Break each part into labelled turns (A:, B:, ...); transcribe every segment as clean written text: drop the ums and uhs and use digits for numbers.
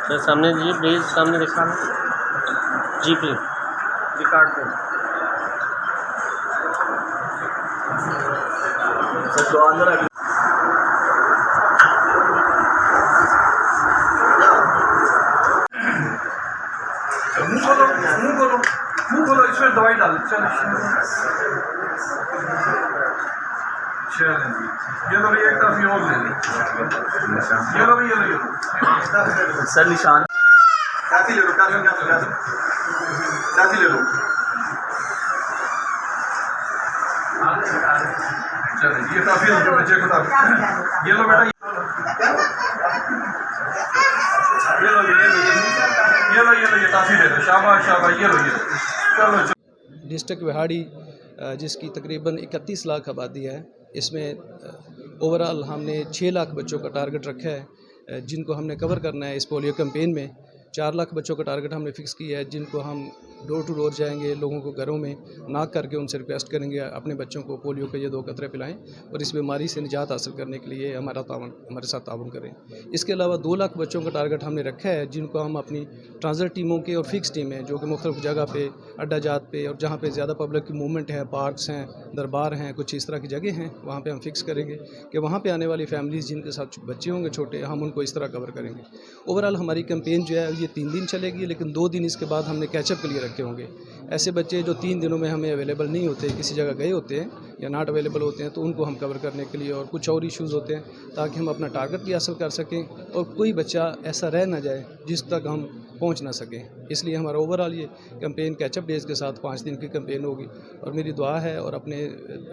A: Sir सामने जी please, सामने दिखा जी प्लीज़ जी कार्ड पे
B: सर तो अंदर मुंह खोलो इसमें दवाई डाल। चलो ये लो भैया एक काफी और ले लो। ये लो भैया ये लो सर निशान काफी ले लो काफी ले लो। चलो ये काफी है बच्चे को ये लो बेटा ये काफी ले लो। शाबाश ये लो चलो।
C: डिस्ट्रिक्ट विहाड़ी जिसकी तकरीबन 31 लाख आबादी है, इसमें ओवरऑल हमने 6 लाख बच्चों का टारगेट रखा है जिनको हमने कवर करना है। इस पोलियो कैंपेन में 4 लाख बच्चों का टारगेट हमने फिक्स किया है जिनको हम डोर टू डोर जाएंगे, लोगों को घरों में नाक करके उनसे रिक्वेस्ट करेंगे अपने बच्चों को पोलियो के ये 2 कतरे पिलाएं और इस बीमारी से निजात हासिल करने के लिए हमारे साथ ताउन करें। इसके अलावा 2 लाख बच्चों का टारगेट हमने रखा है जिनको हम अपनी ट्रांसफर टीमों के और फिक्स टीमें जो कि मुख्तलिफ जगह पे अड्डा जात पे और जहाँ पे ज़्यादा पब्लिक की मूवमेंट है, पार्क्स हैं, दरबार हैं, कुछ इस तरह की जगह हैं, वहाँ पे हम फिक्स करेंगे कि वहाँ पे आने वाली फैमिलीज़ जिनके साथ बच्चे होंगे छोटे, हम उनको इस तरह कवर करेंगे। ओवरऑल हमारी कैंपेन जो है ये 3 दिन चलेगी, लेकिन 2 दिन इसके बाद हमने कैचअप के लिए रखे होंगे। ऐसे बच्चे जो 3 दिनों में हमें अवेलेबल नहीं होते, किसी जगह गए होते हैं या नॉट अवेलेबल होते हैं, तो उनको हम कवर करने के लिए और कुछ और इश्यूज़ होते हैं ताकि हम अपना टारगेट भी हासिल कर सकें और कोई बच्चा ऐसा रह ना जाए जिस तक हम पहुंच ना सकें। इसलिए हमारा ओवरऑल ये कैंपेन कैचअप डेज के साथ 5 दिन की कैंपेन होगी और मेरी दुआ है और अपने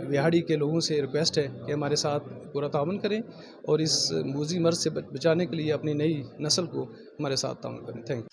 C: विहाड़ी के लोगों से रिक्वेस्ट है कि हमारे साथ पूरा ताउन करें और इस मूजी मर्ज से बचाने के लिए अपनी नई नस्ल को हमारे साथ ताउन करें। Thank you.